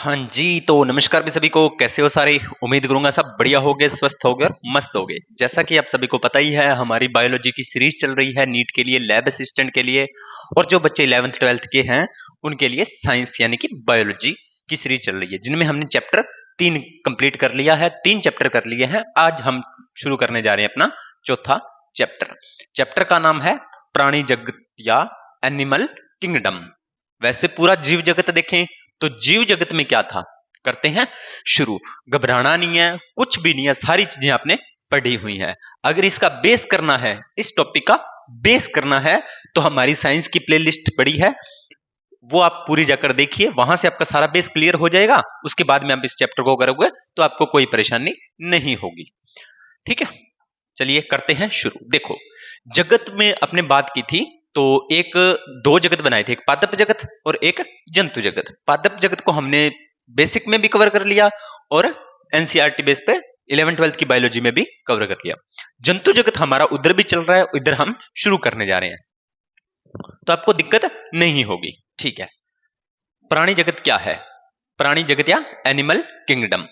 हाँ जी, तो नमस्कार भी सभी को। कैसे हो सारे? उम्मीद करूंगा सब बढ़िया होगे, स्वस्थ होगे और मस्त होगे। जैसा कि आप सभी को पता ही है, हमारी बायोलॉजी की सीरीज चल रही है नीट के लिए, लैब असिस्टेंट के लिए, और जो बच्चे 11th 12th के हैं उनके लिए साइंस यानी कि बायोलॉजी की सीरीज चल रही है, जिनमें हमने चैप्टर 3 कंप्लीट कर लिया है, 3 चैप्टर कर लिए हैं। आज हम शुरू करने जा रहे हैं अपना चौथा चैप्टर। चैप्टर का नाम है प्राणी जगत या एनिमल किंगडम। वैसे पूरा जीव जगत देखें तो जीव जगत में क्या था, करते हैं शुरू। घबराना नहीं है, कुछ भी नहीं है, सारी चीजें आपने पढ़ी हुई हैं। अगर इसका बेस करना है, इस टॉपिक का बेस करना है, तो हमारी साइंस की प्लेलिस्ट पड़ी है, वो आप पूरी जाकर देखिए, वहां से आपका सारा बेस क्लियर हो जाएगा। उसके बाद में आप इस चैप्टर को करोगे तो आपको कोई परेशानी नहीं होगी। ठीक है, चलिए करते हैं शुरू। देखो, जगत में अपने बात की थी तो एक दो जगत बनाए थे, एक पादप जगत और एक जंतु जगत। पादप जगत को हमने बेसिक में भी कवर कर लिया और एनसीईआरटी बेस पे 11 12 की बायोलॉजी में भी कवर कर लिया। जंतु जगत हमारा उधर भी चल रहा है, इधर हम शुरू करने जा रहे हैं, तो आपको दिक्कत नहीं होगी। ठीक है, प्राणी जगत क्या है? प्राणी जगत या एनिमल किंगडम।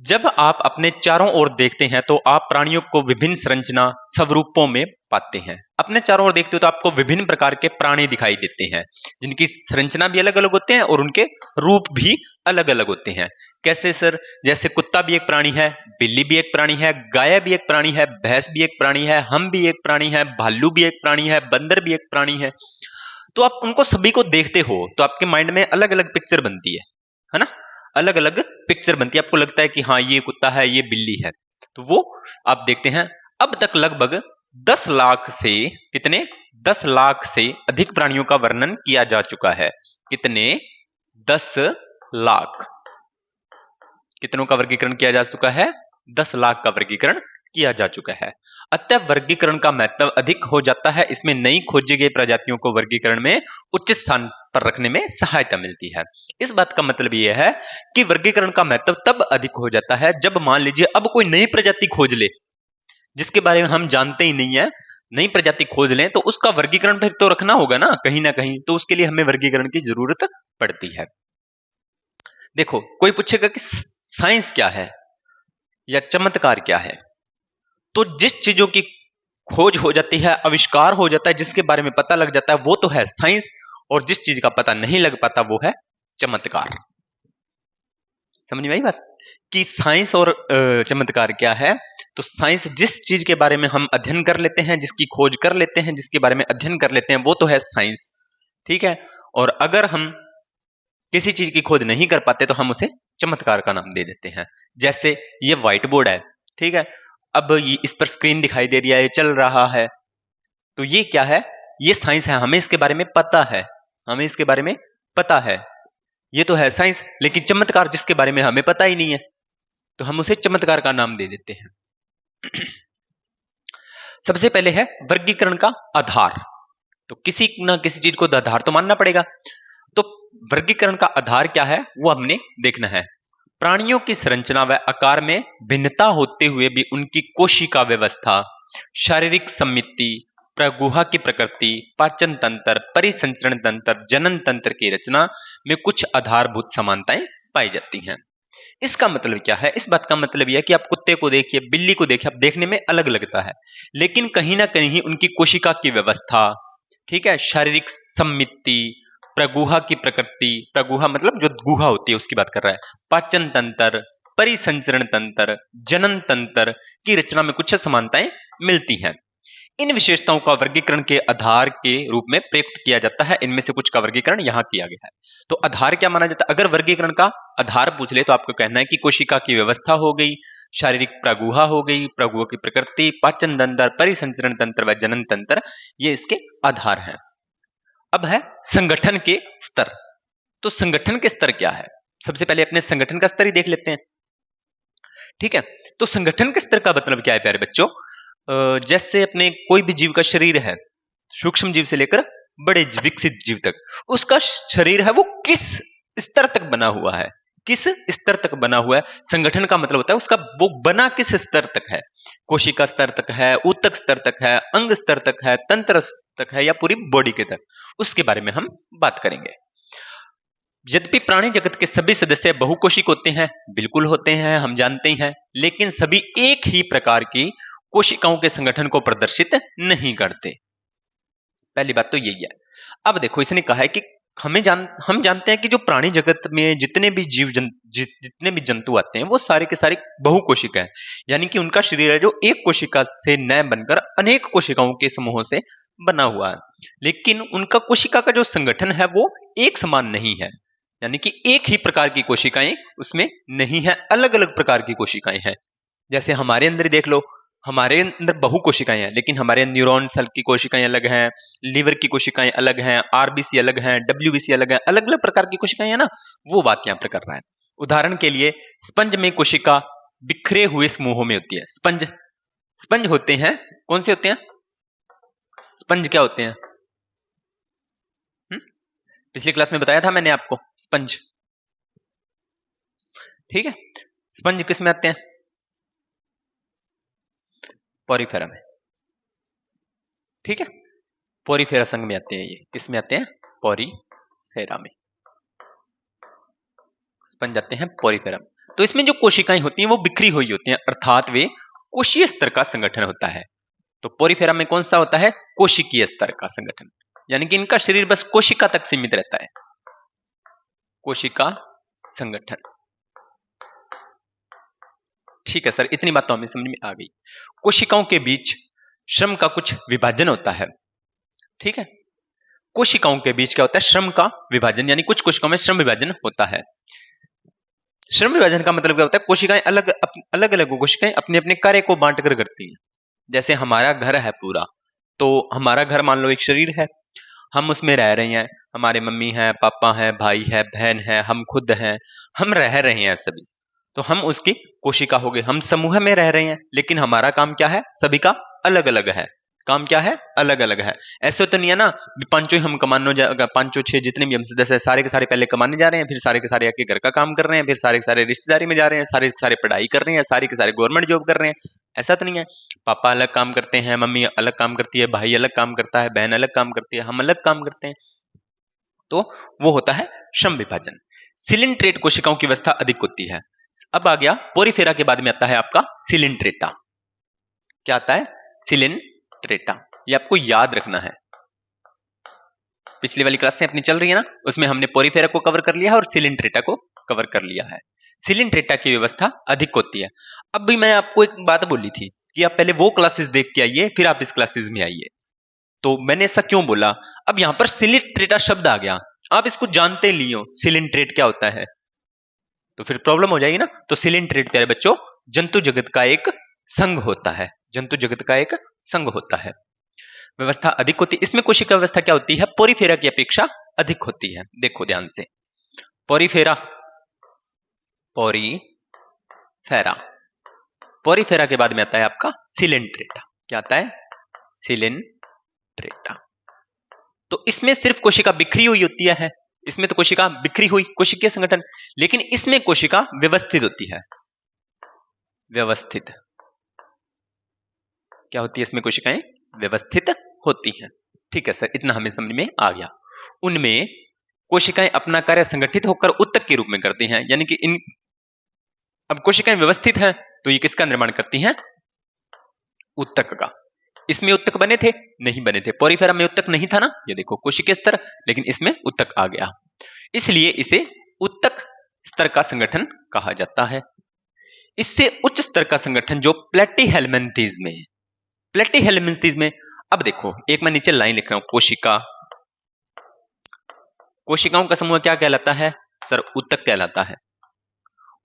जब आप अपने चारों ओर देखते हैं तो आप प्राणियों को विभिन्न संरचना स्वरूपों में पाते हैं। अपने चारों ओर देखते हो तो आपको विभिन्न प्रकार के प्राणी दिखाई देते हैं, जिनकी संरचना भी अलग अलग होते हैं और उनके रूप भी अलग अलग होते हैं। कैसे सर? जैसे कुत्ता भी एक प्राणी है, बिल्ली भी एक प्राणी है, गाय भी एक प्राणी है, भैंस भी एक प्राणी है, हम भी एक प्राणी है, भालू भी एक प्राणी है, बंदर भी एक प्राणी है। तो आप उनको सभी को देखते हो तो आपके माइंड में अलग अलग पिक्चर बनती है ना? अलग अलग पिक्चर बनती है, आपको लगता है कि हाँ ये कुत्ता है, ये बिल्ली है, तो वो आप देखते हैं। अब तक लगभग 10 लाख से कितने 10 लाख से अधिक प्राणियों का वर्णन किया जा चुका है। कितने? 10 लाख। कितनों का वर्गीकरण किया जा चुका है? 10 लाख का वर्गीकरण किया जा चुका है। अतः वर्गीकरण का महत्व अधिक हो जाता है। इसमें नई खोजी गई प्रजातियों को वर्गीकरण में उचित स्थान पर रखने में सहायता मिलती है। इस बात का मतलब यह है कि वर्गीकरण का महत्व तब अधिक हो जाता है जब मान लीजिए अब कोई नई प्रजाति खोज ले, जिसके बारे में हम जानते ही नहीं है, नई प्रजाति खोज लें तो उसका वर्गीकरण फिर तो रखना होगा ना कहीं, तो उसके लिए हमें वर्गीकरण की जरूरत पड़ती है। देखो, कोई पूछेगा कि साइंस क्या है या चमत्कार क्या है, तो जिस चीजों की खोज हो जाती है, आविष्कार हो जाता है, जिसके बारे में पता लग जाता है, वो तो है साइंस। और जिस चीज का पता नहीं लग पाता वो है चमत्कार। समझ में आई बात कि साइंस और चमत्कार क्या है? तो साइंस जिस चीज के बारे में हम अध्ययन कर लेते हैं, जिसकी खोज कर लेते हैं, जिसके बारे में अध्ययन कर लेते हैं, वो तो है साइंस। ठीक है, और अगर हम किसी चीज की खोज नहीं कर पाते तो हम उसे चमत्कार का नाम दे देते हैं। जैसे ये व्हाइट बोर्ड है, ठीक है, अब इस पर स्क्रीन दिखाई दे रही है, चल रहा है, तो ये क्या है? ये साइंस है, हमें इसके बारे में पता है, हमें इसके बारे में पता है, ये तो है साइंस। लेकिन चमत्कार जिसके बारे में हमें पता ही नहीं है, तो हम उसे चमत्कार का नाम दे देते हैं। सबसे पहले है वर्गीकरण का आधार। तो किसी ना किसी चीज को आधार तो मानना पड़ेगा, तो वर्गीकरण का आधार क्या है वो हमने देखना है। प्राणियों की संरचना व आकार में भिन्नता होते हुए भी उनकी कोशिका व्यवस्था, शारीरिक समिति, प्रगुहा की प्रकृति, पाचन तंत्र, परिसंचरण तंत्र, जनन तंत्र की रचना में कुछ आधारभूत समानताएं पाई जाती हैं। इसका मतलब क्या है? इस बात का मतलब यह है कि आप कुत्ते को देखिए, बिल्ली को देखिए, आप देखने में अलग लगता है, लेकिन कहीं ना कहीं उनकी कोशिका की व्यवस्था, ठीक है, शारीरिक समिति, प्रगुहा की प्रकृति, प्रगुहा मतलब जो गुहा होती है उसकी बात कर रहा है, पाचन तंत्र, परिसंचरण तंत्र, जनन तंत्र की रचना में कुछ समानताएं मिलती हैं। इन विशेषताओं का वर्गीकरण के आधार के रूप में प्रयुक्त किया जाता है। इनमें से कुछ का वर्गीकरण यहां किया गया है। तो आधार क्या माना जाता है? अगर वर्गीकरण का आधार पूछ ले तो आपको कहना है कि कोशिका की व्यवस्था हो गई, शारीरिक प्रगुहा हो गई, प्रगुहा की प्रकृति, पाचन तंत्र, परिसंचरण तंत्र व जनन तंत्र, ये इसके आधार हैं। अब है संगठन के स्तर। तो संगठन के स्तर क्या है? सबसे पहले अपने संगठन का स्तर ही देख लेते हैं। ठीक है, तो संगठन के स्तर का मतलब क्या है प्यारे बच्चों? जैसे अपने कोई भी जीव का शरीर है, सूक्ष्म जीव से लेकर बड़े विकसित जीव तक, उसका शरीर है वो किस स्तर तक बना हुआ है, किस स्तर तक बना हुआ है। संगठन का मतलब होता है उसका वो बना किस स्तर तक है, कोशिका स्तर तक है, ऊतक स्तर तक है, अंग स्तर तक है, तंत्र तक है, या पूरी बॉडी के तक, उसके बारे में हम बात करेंगे। यद्यपि प्राणी जगत के सभी सदस्य बहुकोशिक होते हैं, बिल्कुल होते हैं, हम जानते ही हैं, लेकिन सभी एक ही प्रकार की कोशिकाओं के संगठन को प्रदर्शित नहीं करते। पहली बात तो यही है। अब देखो इसने कहा है कि हम जानते हैं कि जो प्राणी जगत में जितने भी जितने भी जंतु आते हैं वो सारे के सारे बहुकोशिक हैं, यानी कि उनका शरीर है जो एक कोशिका से न बनकर अनेक कोशिकाओं के समूहों से बना हुआ है, लेकिन उनका कोशिका का जो संगठन है वो एक समान नहीं है, यानी कि एक ही प्रकार की कोशिकाएं उसमें नहीं है, अलग अलग प्रकार की कोशिकाएं हैं। जैसे हमारे अंदर देख लो, हमारे अंदर बहु कोशिकाएं हैं, लेकिन हमारे न्यूरॉन सेल की कोशिकाएं अलग हैं, लीवर की कोशिकाएं अलग हैं, आरबीसी अलग हैं, डब्ल्यूबीसी अलग हैं, अलग अलग प्रकार की कोशिकाएं हैं ना, वो बात यहाँ पर कर रहा है। उदाहरण के लिए स्पंज में कोशिका बिखरे हुए समूहों में होती है। स्पंज होते हैं, कौन से होते हैं स्पंज? क्या होते हैं? पिछली क्लास में बताया था मैंने आपको, स्पंज। ठीक है, स्पंज किस में आते हैं? पोरीफेरा में। ठीक है, पोरीफेरा संघ में आते हैं। ये किस में आते हैं? पोरीफेरा में। स्पंज आते हैं पोरीफेरा में। तो इसमें जो कोशिकाएं होती हैं वो बिखरी हुई होती हैं, अर्थात वे कोशीय स्तर का संगठन होता है। तो पोरीफेरा में कौन सा होता है? कोशिकीय स्तर का संगठन, यानी कि इनका शरीर बस कोशिका तक सीमित रहता है। कोशिका संगठन। ठीक है सर, इतनी बात तो हमें समझ में आ गई। कोशिकाओं के बीच श्रम का कुछ विभाजन होता है। ठीक है, कोशिकाओं के बीच क्या होता है? श्रम का विभाजन, यानी कुछ कोशिकाओं में श्रम विभाजन होता है। श्रम विभाजन का मतलब क्या होता है? कोशिकाएं अलग अलग कोशिकाएं अपने अपने कार्य को बांट कर करती हैं। जैसे हमारा घर है पूरा, तो हमारा घर मान लो एक शरीर है, हम उसमें रह रहे हैं, हमारे मम्मी है, पापा है, भाई है, बहन है, हम खुद हैं, हम रह रहे हैं सभी, तो हम उसकी कोशिका हो गए। हम समूह में रह रहे हैं, लेकिन हमारा काम क्या है? सभी का अलग अलग है। काम क्या है? अलग अलग है। ऐसे तो नहीं है ना पांचों ही हम कमानो, पांचों छह जितने भी हम सदस्य सारे के सारे पहले कमाने जा रहे हैं, फिर सारे के सारे आके घर का काम कर रहे हैं, फिर सारे के सारे रिश्तेदारी में जा रहे हैं, सारे के सारे पढ़ाई कर रहे हैं, सारे के सारे गवर्नमेंट जॉब कर रहे हैं। ऐसा तो नहीं है। पापा अलग काम करते हैं, मम्मी अलग काम करती है, भाई अलग काम करता है, बहन अलग काम करती है, हम अलग काम करते हैं। तो वो होता है श्रम विभाजन। सिलिंट्रेट कोशिकाओं की अवस्था अधिक होती है। अब आ गया पोरीफेरा के बाद में आता है आपका सिलिंट्रेटा। क्या आता है? सिलिंट्रेटा। ये आपको याद रखना है। पिछली वाली क्लास से अपनी चल रही है ना, उसमें हमने पोरीफेरा को कवर कर लिया है और सिलिंट्रेटा को कवर कर लिया है। सिलिंट्रेटा की व्यवस्था अधिक होती है। अब भी मैं आपको एक बात बोली थी कि आप पहले वो क्लासेस देख के आइए, फिर आप इस क्लासेस में आइए। तो मैंने ऐसा क्यों बोला? अब यहां पर सिलिंट्रेटा शब्द आ गया, आप इसको जानते लियो सिलिंट्रेट क्या होता है, तो फिर प्रॉब्लम हो जाएगी ना। तो सिलिंट्रेट प्यारे बच्चों जंतु जगत का एक संघ होता है। जंतु जगत का एक संघ होता है। व्यवस्था अधिक होती है। इसमें कोशिका व्यवस्था क्या होती है? पोरीफेरा की अपेक्षा अधिक होती है। देखो ध्यान से, पोरीफेरा, पोरीफेरा, पोरीफेरा के बाद में आता है आपका सिलिंट्रेटा। क्या आता है? सिलिंट्रेटा। तो इसमें सिर्फ कोशिका बिखरी हुई होती है। इसमें तो कोशिका बिखरी हुई कोशिकीय संगठन, लेकिन इसमें कोशिका व्यवस्थित होती है। व्यवस्थित क्या होती है? इसमें कोशिकाएं व्यवस्थित होती हैं। ठीक है सर, इतना हमें समझ में आ गया। उनमें कोशिकाएं अपना कार्य संगठित होकर उत्तक के रूप में करती हैं, यानी कि इन अब कोशिकाएं व्यवस्थित हैं तो ये किसका निर्माण करती हैं? उत्तक का। इसमें उत्तक बने थे? नहीं बने थे। पोरीफेरा में उत्तक नहीं था ना, ये देखो कोशिकीय स्तर, लेकिन इसमें उत्तक आ गया, इसलिए इसे उत्तक स्तर का संगठन कहा जाता है। इससे उच्च स्तर का संगठन जो प्लेटीहेल्मिन्थेस में है। प्लेटीहेल्मिन्थेस में अब देखो, एक मैं नीचे लाइन लिख रहा हूं, कोशिका, कोशिकाओं का समूह क्या कहलाता है सर? उत्तक कहलाता है।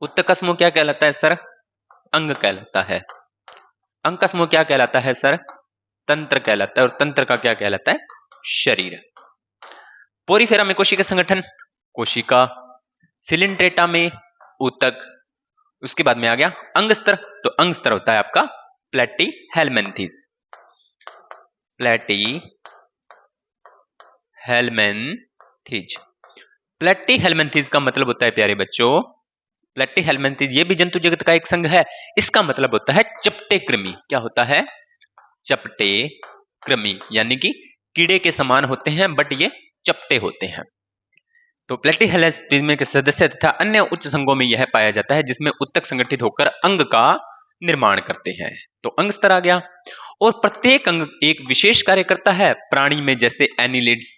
उत्तक का समूह क्या कहलाता है सर? अंग कहलाता है। अंग का समूह क्या कहलाता है सर? तंत्र कहलाता है। और तंत्र का क्या कहलाता है? शरीर। पोरीफेरा में कोशिका संगठन कोशिका, सिलिंट्रेटा में उत्तक, उसके बाद में आ गया अंग स्तर। तो अंग स्तर होता है आपका प्लेटीहेल्मिन्थेस। प्लेटीहेल्मिन्थेस। प्लेटीहेल्मिन्थेस का मतलब होता है प्यारे बच्चों, प्लेटीहेल्मिन्थेस ये भी जंतु जगत का एक संघ है। इसका मतलब होता है चपटे कृमि। क्या होता है? चपटे कृमि, यानी कि कीड़े के समान होते हैं बट ये चपटे होते हैं। तो प्लेटिहेल्मेंथीज के सदस्य तथा अन्य उच्च संघों में यह पाया जाता है जिसमें उत्तक संगठित होकर अंग का निर्माण करते हैं। तो अंग स्तर आ गया, और प्रत्येक अंग एक विशेष कार्य करता है प्राणी में, जैसे एनिलिड्स,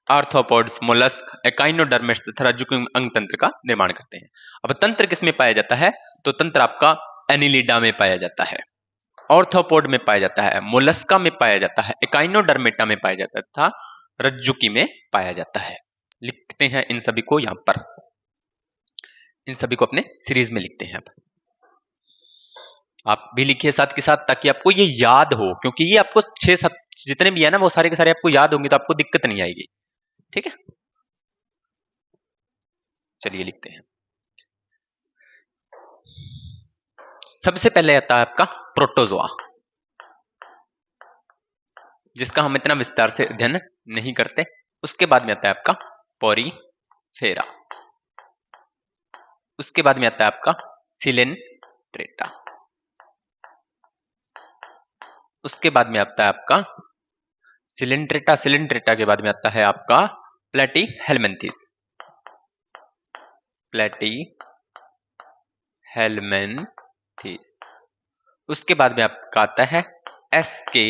आर्थ्रोपोड्स, मोलस्क, एकाइनोडर्मिस तथा रज्जुकी अंग तंत्र का निर्माण करते हैं। अब तंत्र किसमें पाया जाता है? तो तंत्र आपका एनिलिडा में पाया जाता है, ऑर्थोपोड में पाया जाता है, मोलस्का में पाया जाता है, एकाइनोडर्मेटा में पाया जाता है तथा रज्जुकी में पाया जाता है। लिखते हैं इन सभी को यहां पर, इन सभी को अपने सीरीज में लिखते हैं। अब आप भी लिखिए साथ के साथ, ताकि आपको ये याद हो, क्योंकि ये आपको 6-7 जितने भी है ना वो सारे के सारे आपको याद होंगे, तो आपको दिक्कत नहीं आएगी। ठीक है, चलिए लिखते हैं। सबसे पहले आता है आपका प्रोटोजोआ, जिसका हम इतना विस्तार से अध्ययन नहीं करते। उसके बाद में आता है आपका पोरीफेरा, उसके बाद में आता है आपका सिलेंट्रेटा, उसके बाद में आता है आपका सिलेंट्रेटा, सिलेंट्रेटा के बाद में आता है आपका प्लेटिहेल्मिन्थीज, प्लेटिहेल्मिन्थीज, उसके बाद में आपका आता है एसके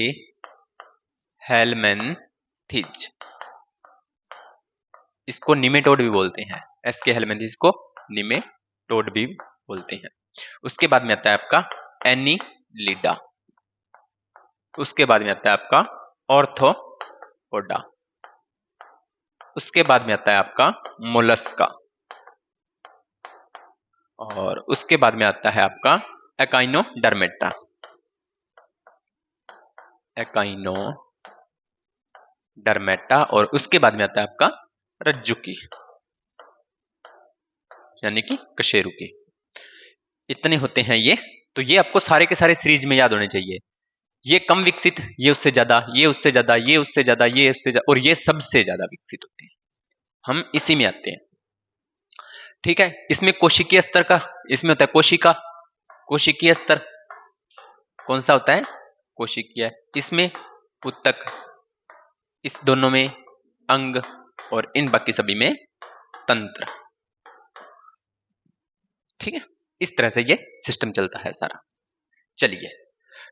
हेल्मिन्थीज, इसको निमेटोड भी बोलते हैं, एसके हेल्मिन्थीज को निमेटोड भी बोलते हैं। उसके बाद में आता है आपका एनिलिडा, उसके बाद में आता है आपका ऑर्थोपोडा, उसके बाद में आता है आपका मोलस्का, और उसके बाद में आता है आपका एकाइनोडर्मेटा, एकाइनोडर्मेटा, और उसके बाद में आता है आपका रज्जुकी, यानी कि कशेरुकी। इतने होते हैं ये, तो ये आपको सारे के सारे सीरीज में याद होने चाहिए। ये कम विकसित, ये उससे ज्यादा, ये उससे ज्यादा, ये उससे ज्यादा, ये उससे ज्यादा, और ये सबसे ज्यादा विकसित होते हैं। हम इसी में आते हैं। ठीक है, इसमें कोशिकीय स्तर का, इसमें होता है कोशिका, कोशिकीय स्तर कौन सा होता है? कोशिकीय। इसमें उत्तक, इस दोनों में अंग, और इन बाकी सभी में तंत्र। ठीक है, इस तरह से ये सिस्टम चलता है सारा। चलिए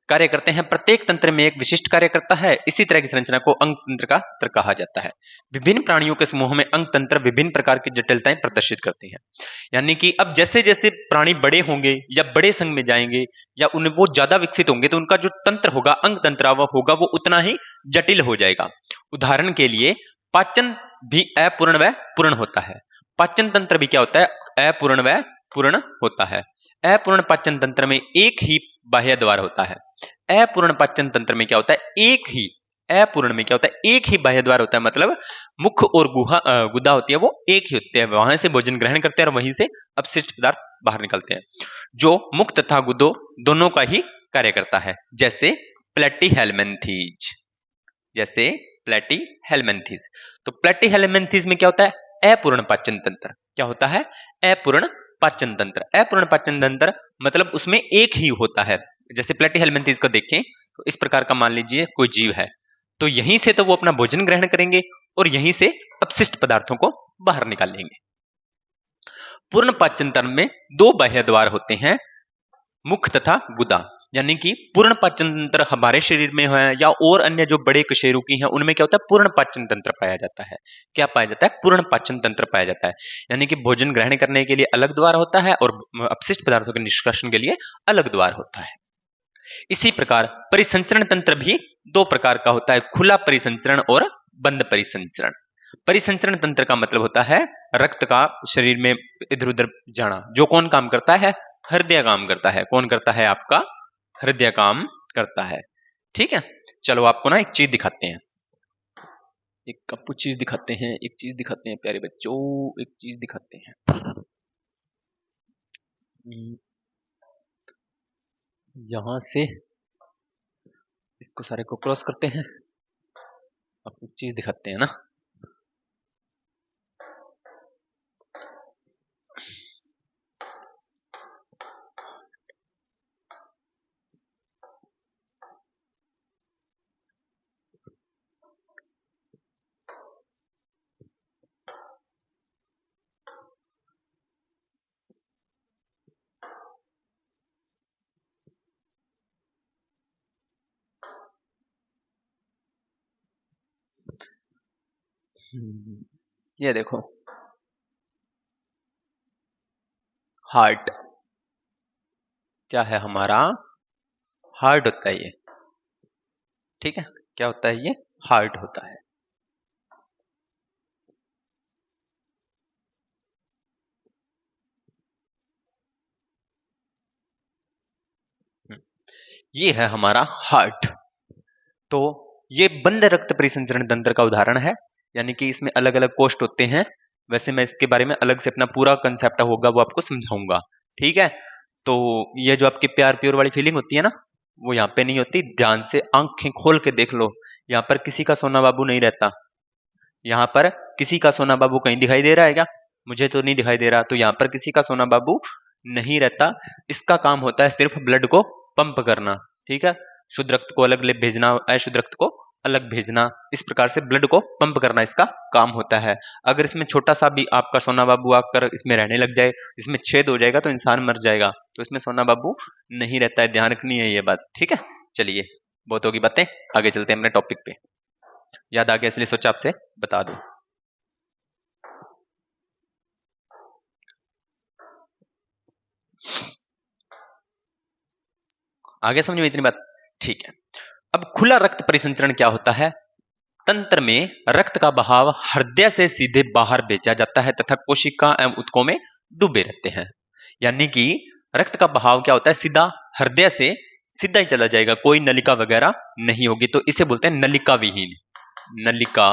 कार्य करते हैं। प्रत्येक तंत्र में एक विशिष्ट कार्य करता है। इसी तरह की संरचना को अंग तंत्र का स्तर कहा जाता है। विभिन्न प्राणियों के समूह में अंग तंत्र विभिन्न प्रकार की जटिलताएं प्रदर्शित करते हैं। यानी कि अब जैसे जैसे प्राणी बड़े होंगे या बड़े संघ में जाएंगे या उन्हें वो ज्यादा विकसित होंगे, तो उनका जो तंत्र होगा, अंग तंत्र होगा, वो उतना ही जटिल हो जाएगा। उदाहरण के लिए पाचन भी अपूर्ण व पूर्ण होता है। पाचन तंत्र भी क्या होता है? अपूर्ण व पूर्ण होता है। अपूर्ण पाचन तंत्र में एक ही बाह्य द्वार होता है। अपूर्ण पाचन तंत्र में क्या होता है? एक ही, अपूर्ण में क्या होता है? एक ही बाह्य द्वार होता है, मतलब मुख और गुदा होती है वो एक ही होती है। वहां से भोजन ग्रहण करते हैं और वहीं से अपशिष्ट पदार्थ बाहर निकलते हैं, जो मुख तथा गुदो दोनों का ही कार्य करता है। जैसे प्लेटिहेल्मिन्थीज, जैसे प्लेटिहेल्मिन्थीज। तो प्लेटिहेल्मिन्थीज में क्या होता है? अपूर्ण पाचन तंत्र। क्या होता है? अपूर्ण पाचन तंत्र। अपूर्ण पाचन तंत्र मतलब उसमें एक ही होता है। जैसे प्लेटिहेल्मिन्थीज को देखें तो इस प्रकार का मान लीजिए कोई जीव है, तो यहीं से तो वो अपना भोजन ग्रहण करेंगे और यहीं से अपशिष्ट पदार्थों को बाहर निकालेंगे। पूर्ण पाचन तंत्र में दो बाह्य द्वार होते हैं, मुख तथा गुदा। यानी कि पूर्ण पाचन तंत्र हमारे शरीर में है या और अन्य जो बड़े कशेरुकी हैं उनमें क्या होता है? पूर्ण पाचन तंत्र पाया जाता है। क्या पाया जाता है? पूर्ण पाचन तंत्र पाया जाता है। यानी कि भोजन ग्रहण करने के लिए अलग द्वार होता है और अपशिष्ट पदार्थों के निष्कासन के लिए अलग द्वार होता है। इसी प्रकार परिसंचरण तंत्र भी दो प्रकार का होता है, खुला परिसंचरण और बंद परिसंचरण। परिसंचरण तंत्र का मतलब होता है रक्त का शरीर में इधर उधर जाना। जो कौन काम करता है? हृदय काम करता है। कौन करता है? आपका हृदय काम करता है। ठीक है, चलो आपको ना एक चीज दिखाते हैं, एक आपको चीज दिखाते हैं, एक चीज दिखाते हैं प्यारे बच्चों, एक चीज दिखाते हैं। यहां से इसको सारे को क्रॉस करते हैं, आपको एक चीज दिखाते हैं ना। ये देखो हार्ट, क्या है हमारा? हार्ट होता है ये, ठीक है। क्या होता है ये? हार्ट होता है। हम्म, ये है हमारा हार्ट। तो ये बंद रक्त परिसंचरण तंत्र का उदाहरण है, यानी कि इसमें अलग अलग कोष्ठ होते हैं। वैसे मैं इसके बारे में अलग से अपना पूरा कंसेप्ट होगा वो आपको समझाऊंगा, ठीक है। तो ये जो आपकी प्यार प्योर वाली फीलिंग होती है ना, वो यहाँ पे नहीं होती। ध्यान से आंखें खोल के देख लो, यहाँ पर किसी का सोना बाबू नहीं रहता। यहाँ पर किसी का सोना बाबू कहीं दिखाई दे रहा है क्या? मुझे तो नहीं दिखाई दे रहा। तो यहाँ पर किसी का सोना बाबू नहीं रहता। इसका काम होता है सिर्फ ब्लड को पंप करना, ठीक है। शुद्ध रक्त को अलग ले भेजना, अशुद्ध रक्त को अलग भेजना, इस प्रकार से ब्लड को पंप करना इसका काम होता है। अगर इसमें छोटा सा भी आपका सोना बाबू आकर इसमें रहने लग जाए, इसमें छेद हो जाएगा तो इंसान मर जाएगा। तो इसमें सोना बाबू नहीं रहता है, ध्यान रखनी है ये बात, ठीक है। चलिए, बहुत होगी बातें, आगे चलते हैं अपने टॉपिक पे। याद आ गया इसलिए सोचा आपसे बता दूं। आगे समझ में इतनी बात? ठीक है। अब खुला रक्त परिसंचरण क्या होता है? तंत्र में रक्त का बहाव हृदय से सीधे बाहर भेजा जाता है तथा कोशिका एवं ऊतकों में डूबे रहते हैं। यानी कि रक्त का बहाव क्या होता है? सीधा हृदय से सीधा ही चला जाएगा, कोई नलिका वगैरह नहीं होगी। तो इसे बोलते हैं नलिका विहीन। नलिका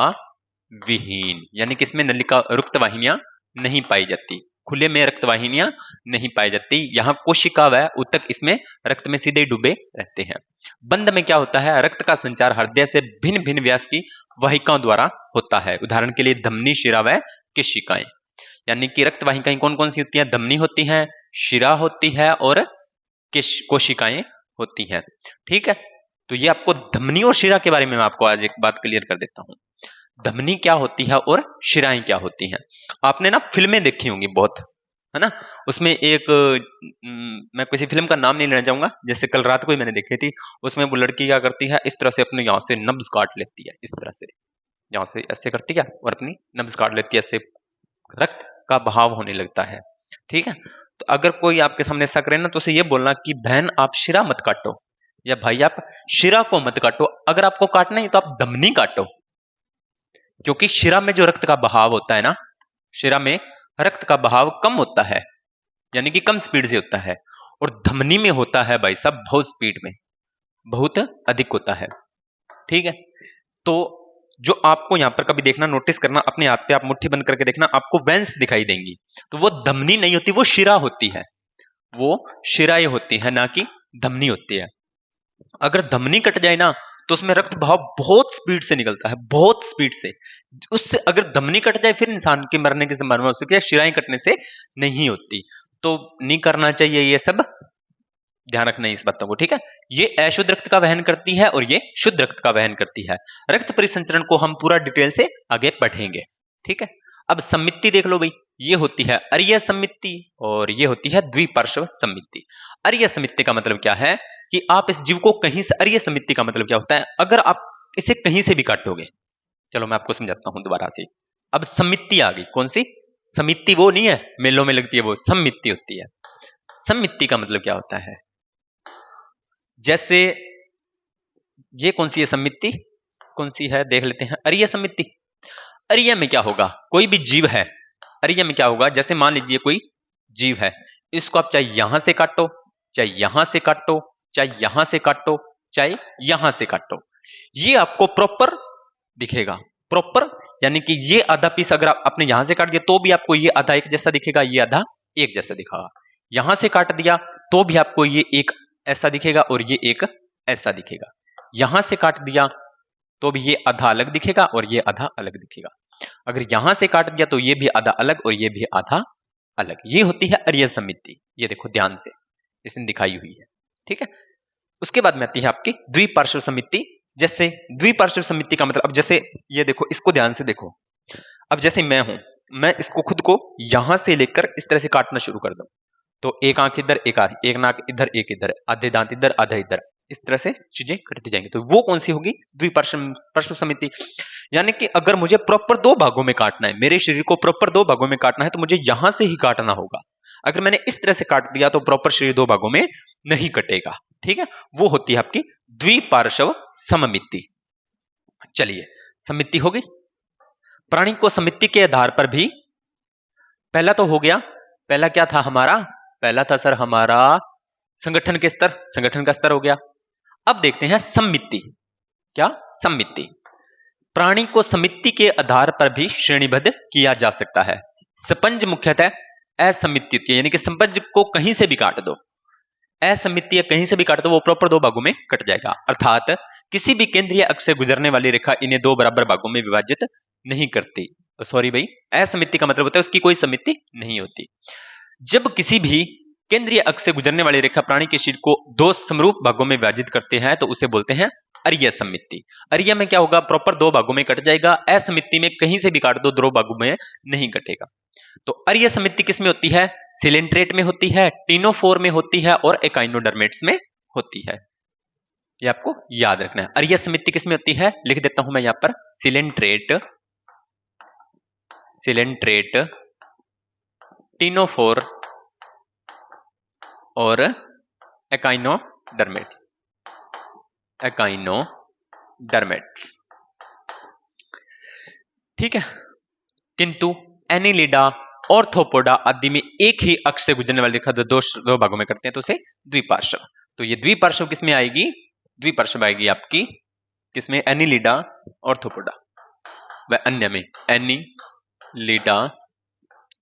विहीन यानी कि इसमें नलिका रक्त वाहिनियां नहीं पाई जाती, खुले में रक्त वाहिनियां नहीं पाई जाती। यहाँ कोशिका व ऊतक इसमें रक्त में सीधे डूबे रहते हैं। बंद में क्या होता है? रक्त का संचार हृदय से भिन्न भिन्न व्यास की वाहिकाओं द्वारा होता है। उदाहरण के लिए धमनी, शिरा व केशिकाएं। यानी कि रक्त वाहिकाएं कौन कौन सी होती हैं? धमनी होती है, शिरा होती है और कोशिकाएं होती हैं, ठीक है। तो ये आपको धमनी और शिरा के बारे में मैं आपको आज एक बात क्लियर कर देता हूं। धमनी क्या होती है और शिराएं क्या होती हैं? आपने ना फिल्में देखी होंगी बहुत, है ना। उसमें एक मैं किसी फिल्म का नाम नहीं लेना चाहूंगा, जैसे कल रात को ही मैंने देखी थी। उसमें वो लड़की क्या करती है? इस तरह से अपने यहाँ से नब्ज काट लेती है, इस तरह से यहाँ से ऐसे करती है और अपनी नब्ज काट लेती है, ऐसे रक्त का बहाव होने लगता है, ठीक है। तो अगर कोई आपके सामने ऐसा करे ना, तो उसे ये बोलना कि बहन आप शिरा मत काटो, या भाई आप शिरा को मत काटो। अगर आपको काटना है तो आप धमनी काटो, क्योंकि शिरा में जो रक्त का बहाव होता है ना, शिरा में रक्त का बहाव कम होता है, यानी कि कम स्पीड से होता है। और धमनी में होता है भाई साहब बहुत स्पीड में, बहुत अधिक होता है, ठीक है। तो जो आपको यहां पर कभी देखना, नोटिस करना, अपने हाथ पे आप मुट्ठी बंद करके देखना, आपको वेंस दिखाई देंगी। तो वो धमनी नहीं होती, वो शिरा होती है, वो शिराएं होती है, ना कि धमनी होती है। अगर धमनी कट जाए ना, तो उसमें रक्त बहाव बहुत स्पीड से निकलता है, बहुत स्पीड से। उससे अगर धमनी कट जाए फिर इंसान के मरने की संभावना हो सकती है, शिराएं कटने से नहीं होती। तो नहीं करना चाहिए ये सब, ध्यान रखना है इस बातों को, ठीक है। ये अशुद्ध रक्त का वहन करती है और ये शुद्ध रक्त का वहन करती है। रक्त परिसंचरण को हम पूरा डिटेल से आगे पढ़ेंगे, ठीक है। अब सम्मिति देख लो भाई, ये होती है अरीय सम्मिति और ये होती है द्विपार्श्व सम्मिति। अरीय सम्मिति का मतलब क्या है कि आप इस जीव को कहीं से, अरीय सम्मिति का मतलब क्या होता है? अगर आप इसे कहीं से भी काटोगे, चलो मैं आपको समझाता हूं दोबारा से। अब सम्मिति आ गई, कौन सी? समिति वो नहीं है मेलों में लगती है, वो सम्मिति होती है। सम्मिति का मतलब क्या होता है? जैसे ये कौन सी है सम्मिति, कौन सी है देख लेते हैं। अरीय सम्मिति। अरीय में क्या होगा? कोई भी जीव है, अरीय में क्या होगा? जैसे मान लीजिए कोई जीव है, इसको आप चाहे यहां से काटो, चाहे यहां से काटो, चाहे यहां से काटो, चाहे यहां से काटो, ये आपको प्रॉपर दिखेगा। प्रॉपर यानी कि ये आधा पीस अगर आप अपने यहां से काट दिया तो भी आपको ये आधा एक जैसा दिखेगा, ये आधा एक जैसा दिखेगा। यहां से काट दिया तो भी आपको ये एक ऐसा दिखेगा और ये एक ऐसा दिखेगा। यहां से काट दिया तो भी ये आधा अलग दिखेगा और ये आधा अलग दिखेगा। अगर यहां से काट दिया तो ये भी आधा अलग और ये भी आधा अलग। ये होती है अरीय सम्मिति। ये देखो ध्यान से, इसने दिखाई हुई है, ठीक है। उसके बाद में आती है आपकी द्विपार्श्व सम्मिति। जैसे द्विपार्श्व सम्मिति का मतलब, अब जैसे ये देखो, इसको ध्यान से देखो। अब जैसे मैं हूं, मैं इसको खुद को यहां से लेकर इस तरह से काटना शुरू कर दूं, तो एक आंख इधर, एक आंख, एक नाक इधर, एक इधर, आधे दांत इधर, आधा इधर, इस तरह से चीजें कटती जाएंगी। तो वो कौन सी होगी? द्विपार्श्व समिति। यानी कि अगर मुझे प्रॉपर दो भागों में काटना है, मेरे शरीर को प्रॉपर दो भागों में काटना है, तो मुझे यहां से ही काटना होगा। अगर मैंने इस तरह से काट दिया तो प्रॉपर शरीर दो भागों में नहीं कटेगा। ठीक है, वो होती है आपकी द्विपार्श्व सममिति। चलिए, समिति होगी। प्राणी को समिति के आधार पर भी, पहला तो हो गया, पहला क्या था हमारा? पहला था सर हमारा संगठन के स्तर, संगठन का स्तर हो गया। अब देखते हैं सम्मिति। क्या? सम्मिति। प्राणी को समिति के आधार पर भी श्रेणीबद्ध किया जा सकता है। स्पंज मुख्यतः असमितित, यानी कि स्पंज को कहीं से भी काट दो, असमितीय कहीं से भी काट दो, वो प्रॉपर दो भागों में कट जाएगा। अर्थात किसी भी केंद्रीय अक्ष से गुजरने वाली रेखा इन्हें दो बराबर भागों में विभाजित नहीं करती। सॉरी भाई, असमिति का मतलब होता है उसकी कोई समिति नहीं होती। जब किसी भी केंद्रीय अक्ष से गुजरने वाली रेखा प्राणी के शरीर को दो समरूप भागों में विभाजित करते हैं तो उसे बोलते हैं अरीय समिति। अरीय में क्या होगा? प्रॉपर दो भागों में कट जाएगा। असमिति में कहीं से भी काट दो, दो भागों में नहीं कटेगा। तो अरीय समिति किस में होती है? सिलेंट्रेट में होती है, टिनोफोर में होती है और एकाइनोडर्मेट्स में होती है। ये आपको याद रखना है। अरीय समिति किस में होती है? लिख देता हूं मैं यहां पर, सिलेंट्रेट, सिलेंट्रेट, टिनोफोर और एकाइनोडर्मेट्स, एकाइनोडर्मेट्स। ठीक है, किंतु एनिलिडा, ऑर्थोपोडा आदि में एक ही अक्ष से गुजरने वाली रेखा दो भागों में करते हैं तो उसे द्विपार्श्व। तो ये द्विपार्श्व किसमें आएगी? द्विपार्श्व आएगी आपकी किसमें? एनिलिडा, ऑर्थोपोडा व अन्य में, एनिलिडा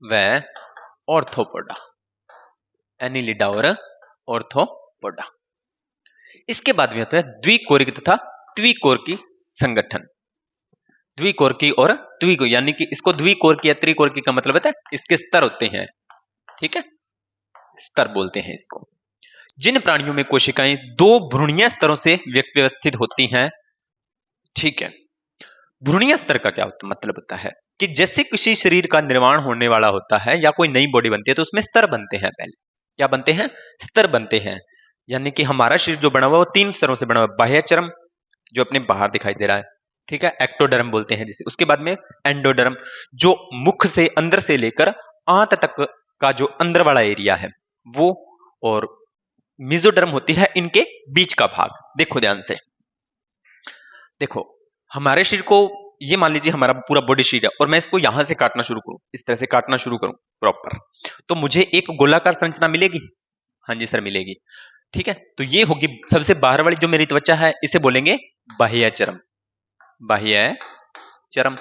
व ऑर्थोपोडा, एनिलिडा और ऑर्थोपोडा। इसके बाद में होता है द्विकोरिक तथा त्रिकोरिकी संगठन। द्विकोरिकी और त्रिकोरिकी, यानी कि इसको द्विकोरिकी या त्रिकोरिकी का मतलब होता है इसके स्तर होते हैं। ठीक है, स्तर बोलते हैं इसको। जिन प्राणियों में कोशिकाएं दो भ्रूणीय स्तरों से व्यवस्थित होती हैं। ठीक है, भ्रूणीय स्तर का क्या मतलब होता है कि जैसे किसी शरीर का निर्माण होने वाला होता है या कोई नई बॉडी बनती है तो उसमें स्तर बनते हैं। पहले क्या बनते हैं? स्तर बनते हैं। यानी कि हमारा शरीर जो बना हुआ वो तीन स्तरों से बना हुआ है। बाह्य चर्म जो अपने बाहर दिखाई दे रहा है, ठीक है, एक्टोडर्म बोलते हैं जिसे। उसके बाद में एंडोडर्म जो मुख से अंदर से लेकर आंत तक का जो अंदर वाला एरिया है वो, और मेसोडर्म होती है इनके बीच का भाग। देखो ध्यान से, देखो हमारे शरीर को, ये मान लीजिए हमारा पूरा बॉडी शरीर है और मैं इसको यहां से काटना शुरू करूं, इस तरह से काटना शुरू करूं प्रॉपर, तो मुझे एक गोलाकार संरचना मिलेगी। हाँ जी सर, मिलेगी। ठीक है, तो ये होगी सबसे बाहर वाली जो मेरी त्वचा है, इसे बोलेंगे बाह्य चर्म, बाह्य चर्म।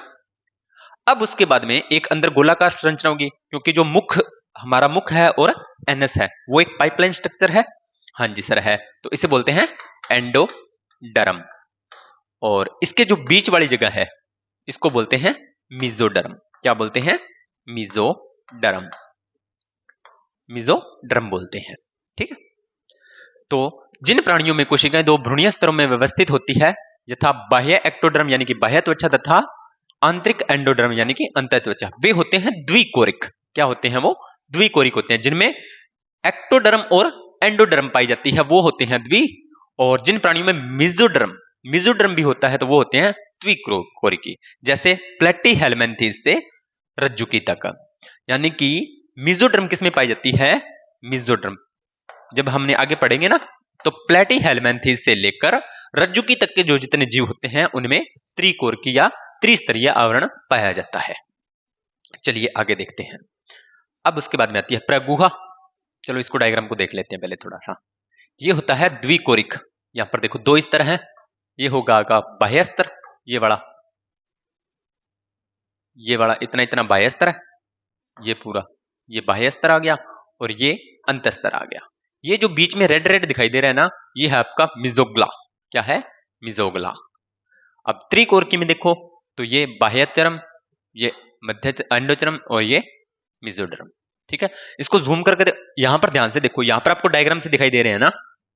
अब उसके बाद में एक अंदर गोलाकार संरचना होगी, क्योंकि जो मुख, हमारा मुख है और एनस है वो एक पाइपलाइन स्ट्रक्चर है। हाँ जी सर है, तो इसे बोलते हैं एंडोडर्म। और इसके जो बीच वाली जगह है इसको बोलते हैं मेसोडर्म। क्या बोलते हैं? मेसोडर्म, मेसोडर्म बोलते हैं। ठीक है, तो जिन प्राणियों में कोशिकाएं दो भ्रूणीय स्तरों में व्यवस्थित होती है, यथा बाह्य एक्टोडर्म यानी कि बाह्य त्वचा तथा आंतरिक एंडोडर्म यानी कि अंतः त्वचा, वे होते हैं द्विकोरिक। क्या होते हैं वो? द्विकोरिक होते हैं। जिनमें एक्टोडर्म और एंडोडर्म पाई जाती है वो होते हैं द्वि, और जिन प्राणियों में मेसोडर्म, मेसोडर्म भी होता है तो वो होते हैं त्रिकोरिकी। जैसे प्लेटीहेल्मिन्थेस से रज्जुकी तक। यानी कि मेसोडर्म किसमें पाई जाती है? मेसोडर्म जब हमने आगे पढ़ेंगे ना, तो प्लेटीहेल्मिन्थेस से लेकर रज्जुकी तक के जो जितने जीव होते हैं उनमें त्रिकोरिकी या त्रिस्तरीय आवरण पाया जाता है। चलिए आगे देखते हैं। अब उसके बाद में आती है प्रगुहा। चलो इसको डायग्राम को देख लेते हैं पहले थोड़ा सा। ये होता है द्विकोरिक। यहां पर देखो दो स्तर हैं, ये होगा आपका बाह्य स्तर, ये वाला इतना इतना बाह्य स्तर है, ये पूरा ये बाह्य स्तर आ गया, और ये अंत स्तर आ गया। ये जो बीच में रेड रेड दिखाई दे रहा है ना, ये है आपका मेसोग्ला। क्या है? मेसोग्ला। अब त्रिकोरिकी में देखो तो ये बाह्य चर्म, ये मध्य एंडोचर्म और ये मेसोडर्म। ठीक है, इसको जूम करके यहां पर ध्यान से देखो, यहां पर आपको डायग्राम से दिखाई दे रहे हैं ना,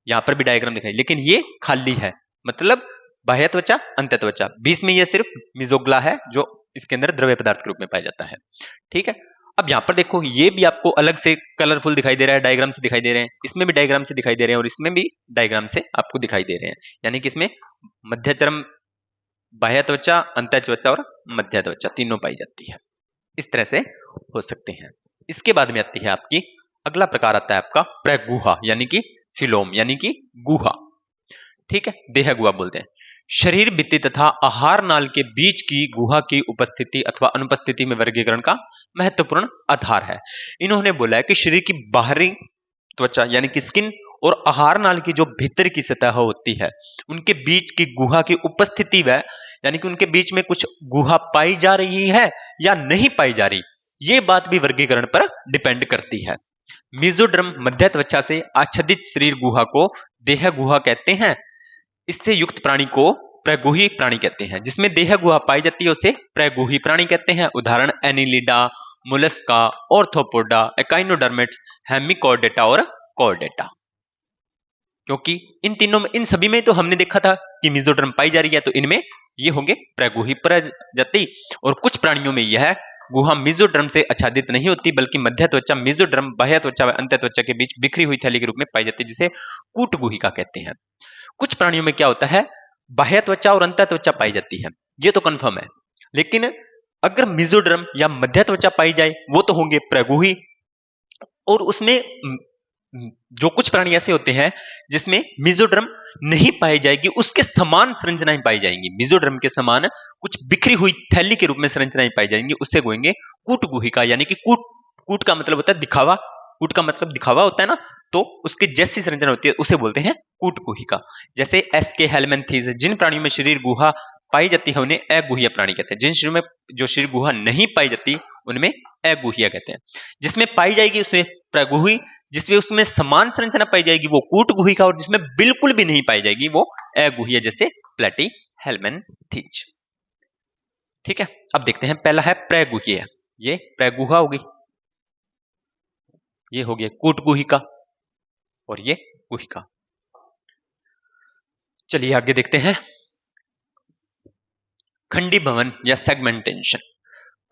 यहां पर भी डायग्राम दिखाई, लेकिन ये खाली है, मतलब बाह्य त्वचा अंत त्वचा, बीच में ये सिर्फ मेसोग्ला है जो इसके अंदर द्रव्य पदार्थ के रूप में पाया जाता है। ठीक है, अब यहाँ पर देखो, ये भी आपको अलग से कलरफुल दिखाई दे रहा है, डायग्राम से दिखाई दे रहे हैं, इसमें भी डायग्राम से दिखाई दे रहे हैं और इसमें भी डायग्राम से आपको दिखाई दे रहे हैं। यानी कि इसमें मध्यचर्म, बाह्य त्वचा, अंतः त्वचा और मध्य त्वचा तीनों पाई जाती है। इस तरह से हो सकते हैं। इसके बाद में आती है आपकी, अगला प्रकार आता है आपका प्रगुहा, यानी कि सिलोम, यानी कि गुहा। ठीक है, देह गुहा बोलते हैं। शरीर भित्ति तथा आहार नाल के बीच की गुहा की उपस्थिति अथवा अनुपस्थिति में वर्गीकरण का महत्वपूर्ण आधार है। इन्होंने बोला है कि शरीर की बाहरी त्वचा यानी कि स्किन और आहार नाल की जो भीतर की सतह होती है, उनके बीच की गुहा की उपस्थिति व यानी कि उनके बीच में कुछ गुहा पाई जा रही है या नहीं पाई जा रही, ये बात भी वर्गीकरण पर डिपेंड करती है। मेसोडर्म मध्य त्वचा से आच्छादित शरीर गुहा को देह गुहा कहते हैं। इससे युक्त प्राणी को प्रगुही प्राणी कहते हैं। जिसमें देह गुहा पाई जाती है उसे प्रगुही प्राणी कहते हैं। उदाहरण एनिलिडा, मोलस्का, ऑर्थोपोडा, एकाइनोडर्मेट्स, हेमिकॉर्डेटा और कॉर्डेटा। क्योंकि इन तीनों में, इन सभी में तो हमने देखा था कि मेसोडर्म पाई जा रही है, तो इनमें ये होंगे प्रगुही प्रजाति। और कुछ प्राणियों में यह गुहा मेसोडर्म से आच्छादित नहीं होती, बल्कि मध्य त्वचा मेसोडर्म, बाह्य त्वचा व अंत्य त्वचा के बीच बिखरी हुई थैली के रूप में पाई जाती है, जिसे कूटगुहिका कहते हैं। कुछ प्राणियों में क्या होता है, बाह्य त्वचा और अंतः त्वचा पाई जाती है, ये तो कंफर्म है। लेकिन अगर मेसोडर्म या मध्य त्वचा पाई जाए, वो तो होंगे प्रगुही। और उसमें जो कुछ प्राणी ऐसे होते हैं जिसमें मेसोडर्म नहीं पाई जाएगी, उसके समान संरचनाएं पाई जाएंगी, मेसोडर्म के समान कुछ बिखरी हुई थैली के रूप में संरचनाएं पाई जाएंगी, उससे कहेंगे कूटगुहिका। यानी कि कूट, कूट का मतलब होता है दिखावा, कूट का मतलब दिखावा होता है ना, तो उसके जैसी संरचना होती है उसे बोलते हैं कूटगुहिका। जैसे एसके हेलमेंथीज, जिन प्राणियों में शरीर गुहा पाई जाती है उन्हें अगुहिया प्राणी कहते हैं। जिन शरीर में जो शरीर गुहा नहीं पाई जाती उनमें अगुहिया कहते हैं। जिसमें पाई जाएगी उसमें प्रगुही, जिसमें उसमें समान संरचना पाई जाएगी वो कूटगुहिका, और जिसमें बिल्कुल भी नहीं पाई जाएगी वो अगुहिया, जैसे प्लेटी हेलमेंथीज। ठीक है, अब देखते हैं, पहला है प्रगुहिया, ये प्रगुहा होगी, ये हो गया कूटगुहिका और ये गुहिका। चलिए आगे देखते हैं, खंडीभवन या सेगमेंटेशन।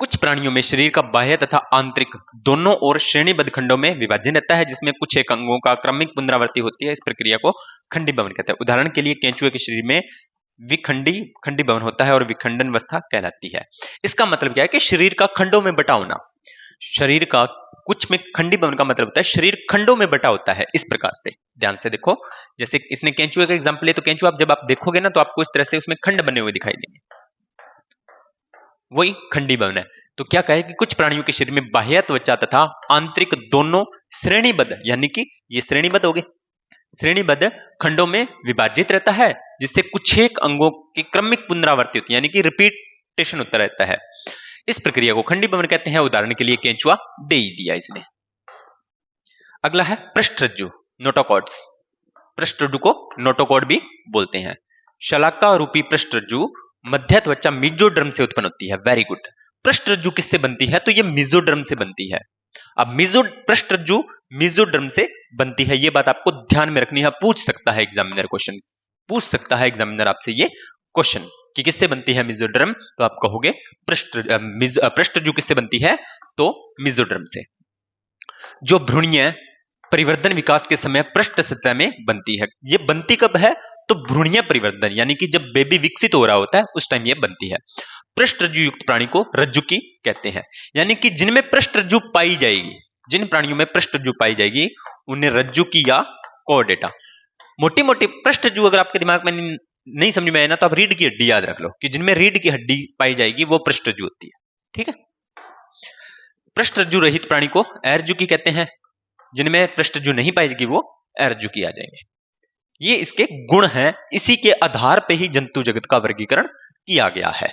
कुछ प्राणियों में शरीर का बाह्य तथा आंतरिक दोनों ओर श्रेणीबद्ध खंडों में विभाजन रहता है, जिसमें कुछ एक अंगों का क्रमिक पुनरावृत्ति होती है। इस प्रक्रिया को खंडीभवन कहते हैं। उदाहरण के लिए केंचुए के शरीर में खंडीभवन होता है और विखंडन अवस्था कहलाती है। इसका मतलब क्या है कि शरीर का खंडों में बटा होना। शरीर का कुछ में खंडीभवन का मतलब होता है शरीर खंडों में बटा होता है। इस प्रकार से ध्यान से देखो, जैसे इसने केंचुए का एग्जांपल है, तो केंचुआ जब आप देखोगे ना, तो आपको इस तरह से उसमें खंड बने हुए दिखाई देंगे, वही खंडीभवन है। तो क्या कहे कि कुछ प्राणियों के शरीर में बाह्य त्वचा तथा आंतरिक दोनों श्रेणीबद्ध, यानी कि ये श्रेणीबद्ध हो गए, श्रेणीबद्ध खंडों में विभाजित रहता है, जिससे कुछ एक अंगों की क्रमिक पुनरावृत्ति होती है, यानी कि रिपीटेशन होता रहता है। इस प्रक्रिया को खंडीभवन कहते हैं। उदाहरण के लिए केंचुआ दे ही दिया इसने। अगला है पृष्ठरज्जु, नोटोकॉर्ड्स। पृष्ठरज्जु को नोटोकॉर्ड भी बोलते हैं। शलाका रूपी पृष्ठरज्जु मध्य त्वचा मेसोडर्म से उत्पन्न होती है। Very good. पृष्ठरज्जु किससे बनती है, तो ये मेसोडर्म से बनती है। अब पृष्ठरज्जु मेसोडर्म से बनती है, ये बात आपको ध्यान में रखनी है। पूछ सकता है एग्जामिनर, क्वेश्चन पूछ सकता है एग्जामिनर आपसे ये क्वेश्चन कि किससे बनती है मेसोडर्म, तो आप कहोगे पृष्ठरज्जु किससे बनती है, तो मेसोडर्म से। जो भ्रूणीय परिवर्धन विकास के समय पृष्ठ सतह में बनती है। ये बनती कब है, तो भ्रूणीय परिवर्धन, यानी कि जब बेबी विकसित हो रहा होता है उस टाइम ये बनती है। पृष्ठरज्जु युक्त प्राणी को रज्जुकी कहते हैं। यानी कि जिनमें पृष्ठरज्जु पाई जाएगी, जिन प्राणियों में पृष्ठरज्जु पाई जाएगी उन्हें रज्जुकी या कॉर्डेटा। मोटी मोटी पृष्ठरज्जु अगर आपके दिमाग में नहीं समझ में आए ना, तो आप रीढ़ की हड्डी याद रख लो कि जिनमें रीढ़ की हड्डी पाई जाएगी वो पृष्ठरज्जु होती है। ठीक है, पृष्ठरज्जु रहित प्राणी को अरज्जुकी कहते हैं। जिनमें पृष्ठरज्जु नहीं पाई जाएगी वो अरज्जुकी आ जाएंगे। ये इसके गुण हैं, इसी के आधार पे ही जंतु जगत का वर्गीकरण किया गया है।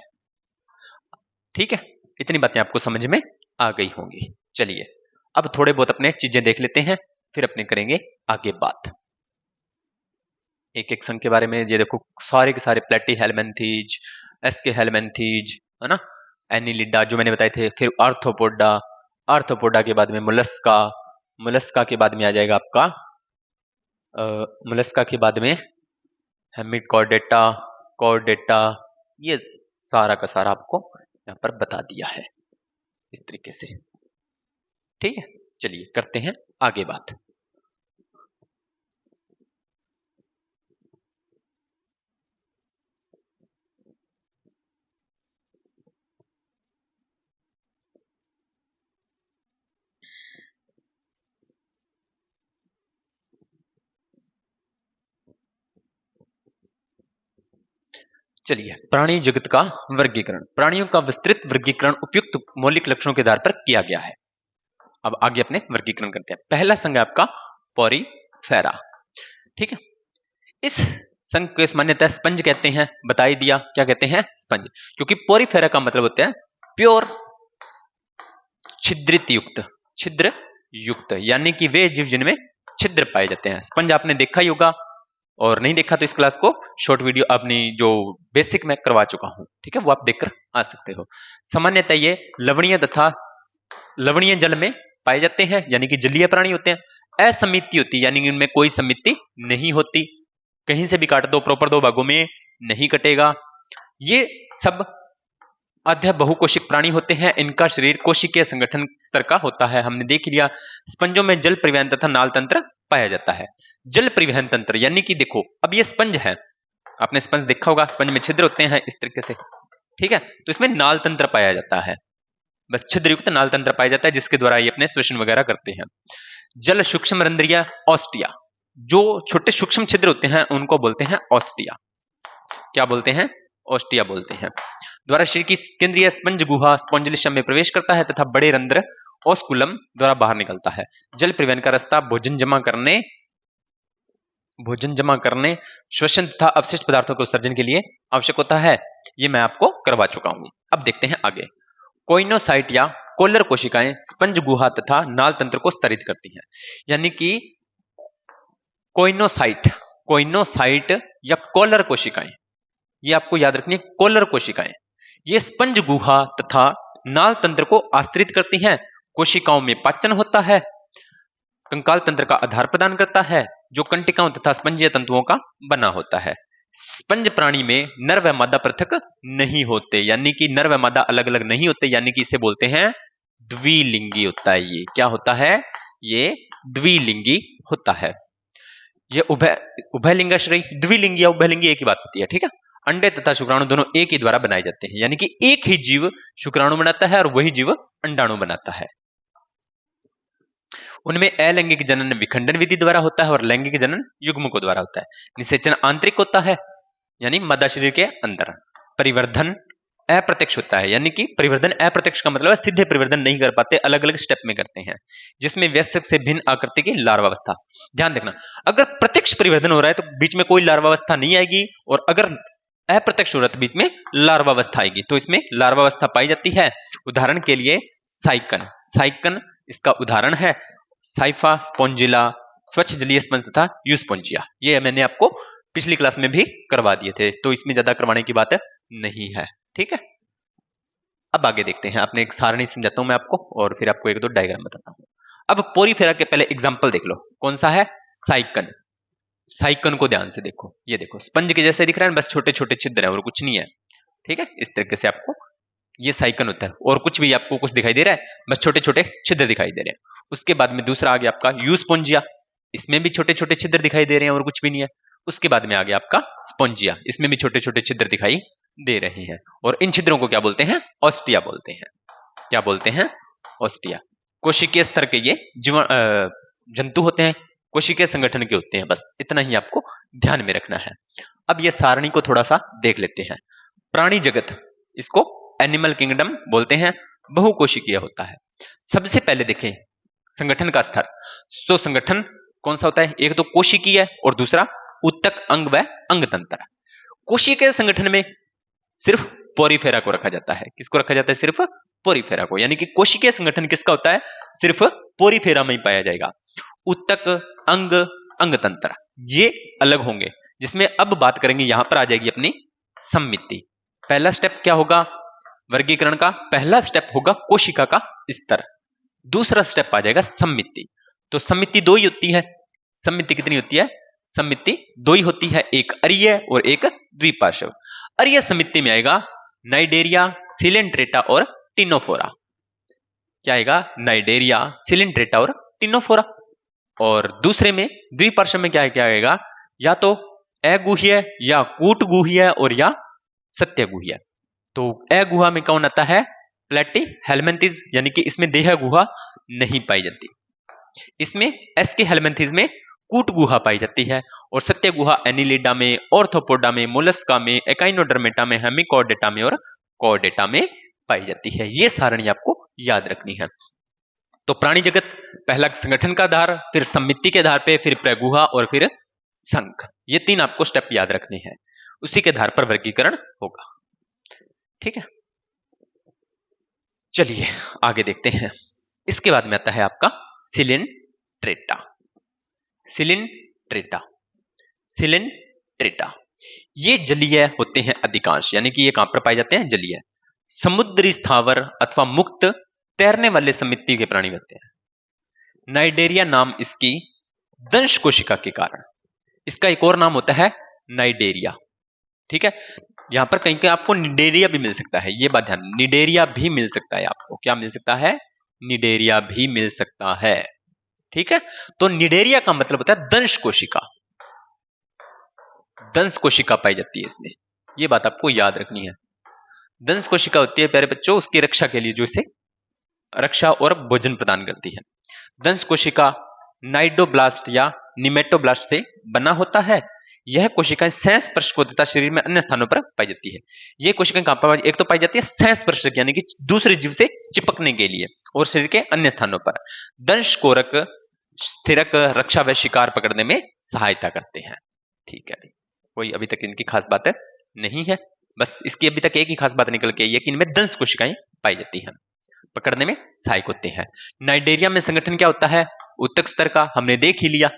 ठीक है, इतनी बातें आपको समझ में आ गई होंगी। चलिए अब थोड़े बहुत अपने चीजें देख लेते हैं, फिर अपने करेंगे आगे बात एक एक संघ के बारे में। ये देखो सारे के सारे प्लेटी हेलमेंथीज, एसके हेलमेंथीज, है ना, एनिलिडा जो मैंने बताए थे, फिर आर्थ्रोपोडा, आर्थ्रोपोडा के बाद में मोलस्का, मोलस्का के बाद में आ जाएगा आपका मोलस्का के बाद में हेमिकॉर्डेटा, कॉर्डेटा। ये सारा का सारा आपको यहाँ पर बता दिया है इस तरीके से। ठीक है, चलिए करते हैं आगे बात। चलिए, प्राणी जगत का वर्गीकरण। प्राणियों का विस्तृत वर्गीकरण उपयुक्त मौलिक लक्षणों के आधार पर किया गया है। अब आगे अपने वर्गीकरण करते हैं। पहला संघ है आपका पोरीफेरा। ठीक है, इस संघ को सामान्यतः स्पंज कहते हैं। बता ही दिया, क्या कहते हैं? स्पंज। क्योंकि पोरीफेरा का मतलब होता है प्योर छिद्रित युक्त, छिद्र युक्त, यानी कि वे जीव जिनमें छिद्र पाए जाते हैं। स्पंज आपने देखा ही होगा, और नहीं देखा तो इस क्लास को शॉर्ट वीडियो अपनी जो बेसिक में करवा चुका हूं, ठीक है, वो आप देखकर आ सकते हो। सामान्यतः ये लवणीय तथा लवणीय जल में पाए जाते हैं, यानी कि जलीय प्राणी होते हैं। असमिति होती, यानी कि इनमें कोई समिति नहीं होती। कहीं से भी काट दो, प्रॉपर दो भागों में नहीं कटेगा। ये सब अध्य बहुकोशिक प्राणी होते हैं। इनका शरीर कोशिकीय संगठन स्तर का होता है। हमने देख लिया, स्पंजों में जल परिवहन तथा नाल तंत्र पाया जाता है। जल परिवहन तंत्र यानी कि देखो, अब ये स्पंज है, आपने स्पंज देखा होगा, स्पंज में छिद्र होते हैं इस तरीके से, ठीक है। तो इसमें नाल तंत्र पाया जाता है, बस छिद्रयुक्त नाल तंत्र पाया जाता है, जिसके द्वारा ये अपने श्वसन वगैरह करते हैं। जल सूक्ष्म रंध्रीय ऑस्टिया, जो छोटे सूक्ष्म छिद्र होते हैं उनको बोलते हैं ऑस्टिया। क्या बोलते हैं? ऑस्टिया बोलते हैं। द्वारा शरीर की केंद्रीय स्पंज गुहा स्पॉन्जिलिशम में प्रवेश करता है तथा बड़े रंध्र ऑस्कुलम द्वारा बाहर निकलता है। जल परिवहन का रास्ता भोजन जमा करने, श्वसन तथा अपशिष्ट पदार्थों के उत्सर्जन के लिए आवश्यक होता है। यह मैं आपको करवा चुका हूं। अब देखते हैं आगे। कोइनोसाइट या कोलर कोशिकाएं स्पंज गुहा तथा नाल तंत्र को स्तरित करती हैं। यानी कि कोइनोसाइट या कोलर कोशिकाएं, ये आपको याद रखनी है, कोलर कोशिकाएं ये स्पंज गुहा तथा नाल तंत्र को आश्रित करती हैं। कोशिकाओं में पाचन होता है, कंकाल तंत्र का आधार प्रदान करता है, जो कंटिकाओं तथा स्पंजीय तंतुओं का बना होता है। स्पंज प्राणी में नर व मादा पृथक नहीं होते, यानी कि नर व मादा अलग अलग नहीं होते, यानी कि इसे बोलते हैं द्विलिंगी होता है। ये क्या होता है? ये द्विलिंगी होता है। ये उभयलिंगाश्रयी, द्विलिंगी या उभयलिंगी एक ही बात होती है, ठीक है। अंडे तथा शुक्राणु दोनों एक ही द्वारा बनाए जाते हैं, यानी कि एक ही जीव शुक्राणु बनाता है और वही जीव अंडाणु बनाता है। उनमें अलैंगिक जनन विखंडन विधि द्वारा होता है और लैंगिक जनन युग्मकों द्वारा होता है। निषेचन आंतरिक होता है, यानी मादा शरीर के अंदर। परिवर्धन अप्रत्यक्ष होता है, यानी कि परिवर्धन अप्रत्यक्ष का मतलब है सीधे परिवर्धन नहीं कर पाते, अलग अलग स्टेप में करते हैं, जिसमें वयस्क से भिन्न आकृति की लार्वावस्था। ध्यान देखना, अगर प्रत्यक्ष परिवर्धन हो रहा है तो बीच में कोई लार्वावस्था नहीं आएगी, और अगर अप्रत्यक्ष हो रहा है तो बीच में लार्वावस्था आएगी। तो इसमें लार्वावस्था पाई जाती है। उदाहरण के लिए साइकन इसका उदाहरण है। साइफा, स्पोंजिला, स्वच्छ जलीय स्पंज तथा यूस्पोंजिया, ये मैंने आपको पिछली क्लास में भी करवा दिए थे, तो इसमें ज्यादा करवाने की बात नहीं है, ठीक है। अब आगे देखते हैं, आपने एक सारणी समझाता हूं मैं आपको, और फिर आपको एक दो डायग्राम बताता हूं। अब पोरीफेरा के पहले एग्जाम्पल देख लो, कौन सा है? साइकन को ध्यान से देखो, ये देखो स्पंज के जैसे दिख रहा है, बस छोटे छोटे छिद्र है और कुछ नहीं है, ठीक है। इस तरीके से आपको ये साइकन होता है, और कुछ भी आपको कुछ दिखाई दे रहा है, बस छोटे छोटे छिद्र दिखाई दे रहे हैं। उसके बाद में दूसरा आ गया आपका यूस्पोंजिया, इसमें भी छोटे छोटे छिद्र दिखाई दे रहे हैं और कुछ भी नहीं है। उसके बाद में आ गया आपका स्पोंजिया, इसमें भी छोटे छोटे छिद्र दिखाई दे रहे हैं, और इन छिद्रों को क्या बोलते हैं? ऑस्टिया बोलते हैं। क्या बोलते हैं? ऑस्टिया। कोशिकीय स्तर के ये जंतु होते हैं, कोशिकीय संगठन के होते हैं, बस इतना ही आपको ध्यान में रखना है। अब ये सारणी को थोड़ा सा देख लेते हैं। प्राणी जगत, इसको एनिमल किंगडम बोलते हैं, बहुकोशिकीय होता है। सबसे पहले देखें संगठन का स्तर। तो संगठन कौन सा होता है? एक तो कोशिकीय और दूसरा उत्तक अंग व अंग तंत्र। कोशिकीय संगठन में सिर्फ पोरीफेरा को रखा जाता है। किसको रखा जाता है? सिर्फ पोरीफेरा को, यानी कि कोशिकीय संगठन किसका होता है? सिर्फ पोरीफेरा में ही पाया जाएगा। उत्तक अंग अंग तंत्र ये अलग होंगे, जिसमें अब बात करेंगे, यहां पर आ जाएगी अपनी सम्मिति। पहला स्टेप क्या होगा वर्गीकरण का? पहला स्टेप होगा कोशिका का स्तर, दूसरा स्टेप आ जाएगा सम्मिति। तो सम्मिति दो ही होती है। सम्मिति कितनी होती है? सम्मिति दो ही होती है, एक अरीय और एक द्विपार्श्व। अरीय सम्मिति में आएगा नाइडेरिया, सिलेंट्रेटा और टिनोफोरा। क्या आएगा, नाइडेरिया, सिलिंड्रेटा और टिनोफोरा। और दूसरे में द्विपार्श्व में क्या आएगा, या तो अगुह्य या कूटगुह्य और या सत्यगुह्य। तो अगुहा में कौन आता है, प्लेटी हेलमेंथिस, यानी कि इसमें देह गुहा नहीं पाई जाती। इसमें एस के हेलमेंथिस में कूट गुहा पाई जाती है, और सत्य गुहा एनिलिडा में, ऑर्थोपोडा में, मोलस्का में, एकाइनोडर्मेटा में, हेमिकॉर्डेटा में और कॉर्डेटा में पाई जाती है। ये सारणी आपको याद रखनी है। तो प्राणी जगत पहला संगठन का आधार, फिर समिति के आधार पे, फिर प्रगुहा और फिर संघ। ये 3 आपको स्टेप याद रखने हैं, उसी के आधार पर वर्गीकरण होगा। ठीक है, चलिए आगे देखते हैं। इसके बाद में आता है आपका सिलिंड्रेटा। सिलिंड्रेटा, सिलिंड्रेटा ये जलीय होते हैं अधिकांश, यानी कि ये कहां पर पाए जाते हैं, जलीय, समुद्री स्थावर अथवा मुक्त तैरने वाले समिति के प्राणी होते हैं। नाइडेरिया नाम इसकी दंश कोशिका के कारण, इसका एक और नाम होता है नाइडेरिया। ठीक है, यहां पर कहीं कहीं आपको निडेरिया भी मिल सकता है, ये बात ध्यान, निडेरिया भी मिल सकता है आपको, क्या मिल सकता है, निडेरिया भी मिल सकता है। ठीक है, तो निडेरिया का मतलब होता है दंश कोशिका, दंश कोशिका पाई जाती है इसमें, ये बात आपको याद रखनी है। दंश कोशिका होती है प्यारे बच्चों उसकी रक्षा के लिए, जो इसे रक्षा और भोजन प्रदान करती है। दंश कोशिका नाइडोब्लास्ट या निमेटोब्लास्ट से बना होता है। यह कोशिकाएं संस्पर्श को तथा शरीर में अन्य स्थानों पर पाई जाती है। यह कोशिकाएं कहां पर, एक तो पाई जाती है संस्पर्शक यानी कि दूसरे जीव से चिपकने के लिए, और शरीर के अन्य स्थानों पर दंश कोरक स्थिरक रक्षा व शिकार पकड़ने में सहायता करते हैं। ठीक है, कोई अभी तक इनकी खास बात नहीं है, बस इसकी अभी तक एक ही खास बात निकल के आई है कि इनमें दंश कोशिकाएं पाई जाती हैं, पकड़ने में सहायक होते हैं। नाइडेरिया में संगठन क्या होता है, उत्तक स्तर का, हमने देख ही लिया।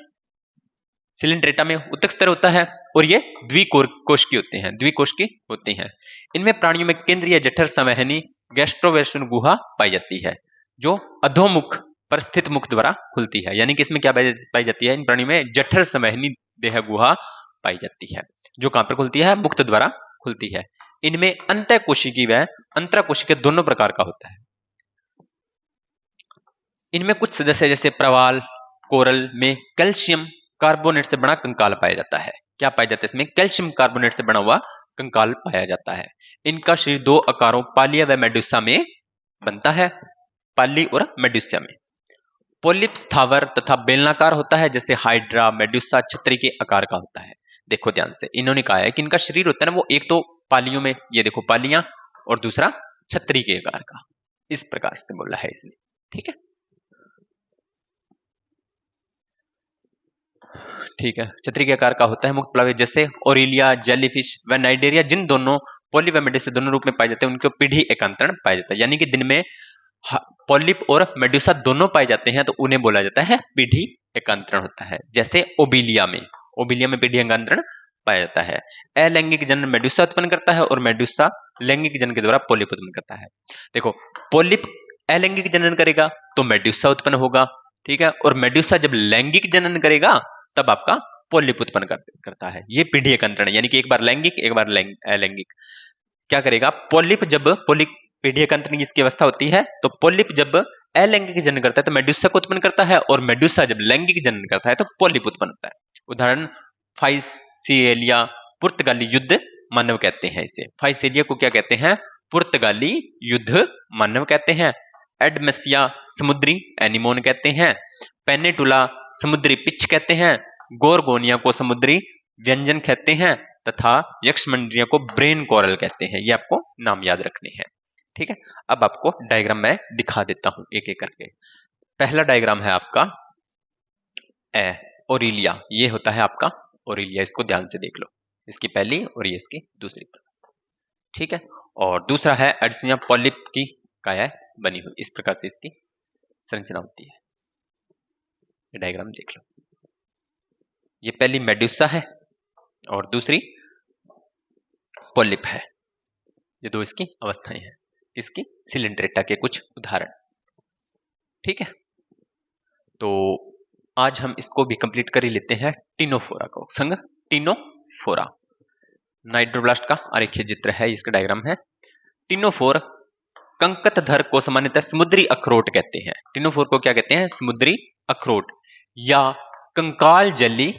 सिलिंड्रेटा में उत्तक स्तर होता है, और ये द्विकोशिकी होते हैं, द्विकोशिकी होते हैं। इनमें प्राणियों में केंद्रीय जठर संवहनी गैस्ट्रोवेस्टर्न गुहा पाई जाती है, जो अधोमुख पर स्थित मुख द्वारा खुलती है। यानी कि इसमें क्या पाई जाती है, इन प्राणियों में जठर संवहनी देह गुहा पाई जाती है, जो कहां पर खुलती है, मुक्त द्वारा खुलती है। इनमें अंतःकोशिकी व अंतराकोशिकी दोनों प्रकार का होता है। इनमें कुछ सदस्य जैसे प्रवाल, कोरल में कैल्शियम कार्बोनेट से बना कंकाल पाया जाता है। क्या पाया जाता है इसमें, कैल्शियम कार्बोनेट से बना हुआ कंकाल पाया जाता है। इनका शरीर 2 आकारों पालिया व मेडुसा में बनता है, पाली और मेडुसा में। पोलिप स्थावर तथा बेलनाकार होता है, जैसे हाइड्रा, मेडुसा छतरी के आकार का होता है। देखो ध्यान से, इन्होंने कहा है कि इनका शरीर होता है ना वो एक तो पालियों में, ये देखो पालियां, और दूसरा छतरी के आकार का, इस प्रकार से बोला है इसने। ठीक है, ठीक है, छतरी के आकार का होता है, मुक्त प्लावे जैसे ओरिलिया, जेलीफिश व नाइडेरिया, जिन दोनों पोलिप व मेडुसा दोनों रूप में पाए जाते हैं, उनके पीढ़ी एकांतरण पाया जाता है। यानी कि दिन में पोलिप और मेडुसा दोनों पाए जाते हैं, तो उन्हें बोला जाता है पीढ़ी एकांतरण होता है। जैसे ओबिलिया में पीढ़ी एकांतरण पाया जाता है। अलैंगिक जनन मेडुसा उत्पन्न करता है, और मेडुसा लैंगिक जनन के द्वारा पोलिप उत्पन्न करता है। देखो, पोलिप अलैंगिक जनन करेगा तो मेडुसा उत्पन्न होगा, ठीक है, और मेडुसा जब लैंगिक जनन करेगा तब आपका पोलिप उत्पन्न करता है। ये पीढ़ी एकांतरण, यानी कि एक बार लैंगिक एक बार अलैंगिक। क्या करेगा, पोलिप जब पोलिप पीढ़ी एकांतरण की इसकी अवस्था होती है, तो पोलिप जब अलैंगिक जनन करता है तो मेडुसा को उत्पन्न करता है, और मेडुसा जब लैंगिक जनन करता है तो पोलिप उत्पन्न होता है। उदाहरण फाइसेलिया पुर्तगाली युद्ध मानव कहते हैं इसे। फाइसेलिया को क्या कहते हैं, पुर्तगाली युद्ध मानव कहते हैं। एडमेसिया समुद्री एनिमोन कहते हैं। पेनेटुला समुद्री पिच कहते हैं। गोरगोनिया को समुद्री व्यंजन कहते हैं, तथा यक्षमंडरिया को ब्रेन कोरल कहते हैं। ये आपको नाम याद रखने हैं। ठीक है, अब आपको डायग्राम मैं दिखा देता हूं एक एक करके। पहला डायग्राम है आपका ओरिलिया, ये होता है आपका ओरिलिया, इसको ध्यान से देख लो, इसकी पहली और ये इसकी दूसरी अवस्था। ठीक है, और दूसरा है एडसिया पॉलिप की काया बनी हुई, इस प्रकार से इसकी संरचना होती है। ये डायग्राम देख लो, ये पहली मेडुसा है और दूसरी पॉलिप है। ये दो इसकी अवस्थाएं हैं, इसकी सिलिंड्रेटा के कुछ उदाहरण। ठीक है, तो आज हम इसको भी कंप्लीट कर ही लेते हैं। टिनोफोरा को संग टिनोफोरा नाइट्रोब्लास्ट का आरेखीय चित्र है, इसका डायग्राम है। टिनोफोर कंकतधर को सामान्यतः समुद्री अखरोट कहते हैं। टिनोफोर को क्या कहते हैं? समुद्री अखरोट या कंकाल जली,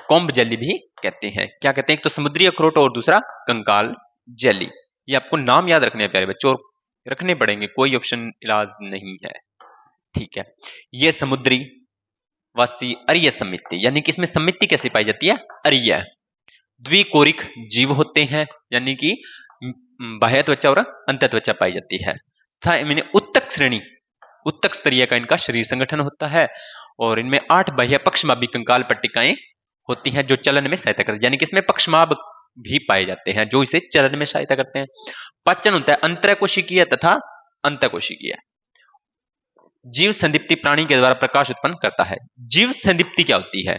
कॉम्ब जली भी कहते हैं। क्या कहते हैं? एक तो समुद्री अखरोट और दूसरा कंकाल जली। ये आपको नाम याद रखने हैं प्यारे बच्चों, और रखने पड़ेंगे, कोई ऑप्शन इलाज नहीं है। ठीक है, ये समुद्री वासी अरीय समिति, यानी कि इसमें समिति कैसी पाई जाती है? अरीय। द्विकोरिक जीव होते हैं, यानी कि बाह्य त्वचा और अंत त्वचा पाई जाती है। तथा इनमें उत्तक श्रेणी, उत्तक स्तरीय का इनका शरीर संगठन होता है, और इनमें 8 बाह्य पक्षमापी कंकाल पट्टिकाएं होती हैं जो चलन में सहायता करती है, यानी कि इसमें पक्षमाप भी पाए जाते हैं जो इसे चलन में सहायता करते हैं। पाचन होता है अंतःकोशिकीय तथा अंतःकोशिकीय। जीव संदीप्ति प्राणी के द्वारा प्रकाश उत्पन्न करता है। जीव संदीप्ति क्या होती है?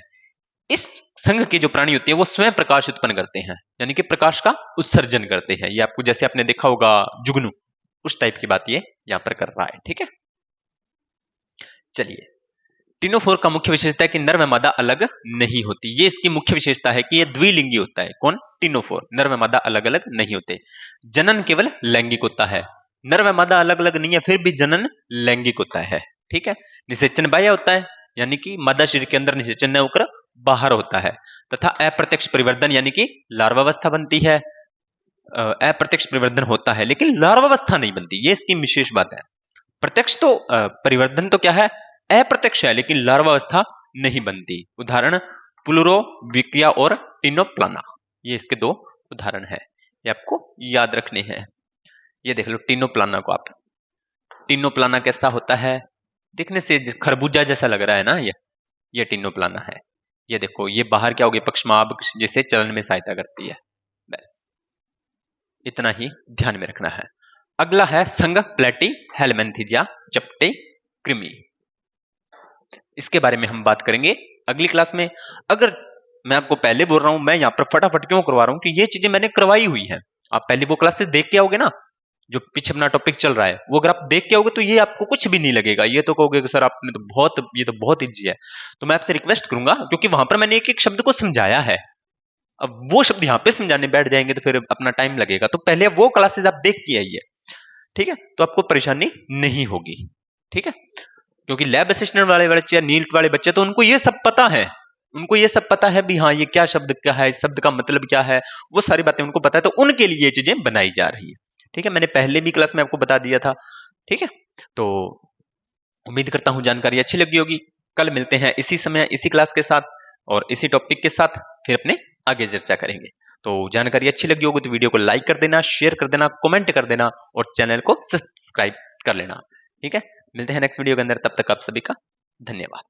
इस संघ के जो प्राणी होते हैं वो स्वयं प्रकाश उत्पन्न करते हैं, यानी कि प्रकाश का उत्सर्जन करते हैं। ये आपको जैसे आपने देखा होगा जुगनू, उस टाइप की बात ये यहां पर कर रहा है। ठीक है, चलिए, टिनोफोर का मुख्य विशेषता है कि नर व मादा अलग नहीं होती। ये इसकी मुख्य विशेषता है कि ये द्विलिंगी होता है। कौन? टिनोफोर। नर व मादा अलग अलग नहीं होते। जनन केवल लैंगिक होता है, नर व मादा अलग अलग नहीं है, फिर भी जनन लैंगिक होता है। ठीक है, निषेचन बाह्य होता है, यानी कि मादा शरीर के अंदर निषेचन न होकर बाहर होता है। तथा अप्रत्यक्ष परिवर्धन, यानी कि लार्वावस्था बनती है। अप्रत्यक्ष परिवर्धन होता है लेकिन लार्वावस्था नहीं बनती, ये इसकी विशेष बात है। प्रत्यक्ष तो परिवर्धन तो क्या है? अप्रत्यक्ष है, लेकिन लार्वावस्था नहीं बनती। उदाहरण प्लूरोविक्रिया और टिनोप्लाना, ये इसके 2 उदाहरण है, ये आपको याद रखने हैं। ये देख लो टिनोप्लाना को आप, टिनोप्लाना कैसा होता है? दिखने से खरबूजा जैसा लग रहा है ना, ये टिनोप्लाना है। ये देखो, ये बाहर क्या हो गया? पक्षमाप, जिसे चलन में सहायता करती है। बस इतना ही ध्यान में रखना है। अगला है संघ प्लेटी हेलमेंथिया चपटे कृमि। इसके बारे में हम बात करेंगे अगली क्लास में। अगर मैं आपको पहले बोल रहा हूं, मैं यहां पर फटाफट क्यों करवा रहा हूं कि ये चीजें मैंने करवाई हुई है। आप पहले वो क्लासेस देख के आओगे ना, जो पीछे अपना टॉपिक चल रहा है, वो अगर आप देख के आओगे तो ये आपको कुछ भी नहीं लगेगा। ये तो कहोगे कि सर आपने तो बहुत, ये तो बहुत ईजी है। तो मैं आपसे रिक्वेस्ट करूंगा, क्योंकि वहां पर मैंने एक एक शब्द को समझाया है, अब वो शब्द यहाँ पे समझाने बैठ जाएंगे तो फिर अपना टाइम लगेगा। तो पहले वो क्लासेस आप देख के आइए, ठीक है, तो आपको परेशानी नहीं होगी। ठीक है, क्योंकि लैब असिस्टेंट वाले बच्चे या नीट वाले बच्चे तो उनको ये सब पता है, उनको ये सब पता है भी, हाँ ये क्या शब्द क्या है, इस शब्द का मतलब क्या है, वो सारी बातें उनको पता है, तो उनके लिए ये चीजें बनाई जा रही है। ठीक है, मैंने पहले भी क्लास में आपको बता दिया था। ठीक है, तो उम्मीद करता हूं जानकारी अच्छी लगी होगी। कल मिलते हैं इसी समय इसी क्लास के साथ और इसी टॉपिक के साथ, फिर अपने आगे चर्चा करेंगे। तो जानकारी अच्छी लगी होगी तो वीडियो को लाइक कर देना, शेयर कर देना, कमेंट कर देना और चैनल को सब्सक्राइब कर लेना। ठीक है, मिलते हैं नेक्स्ट वीडियो के अंदर, तब तक आप सभी का धन्यवाद।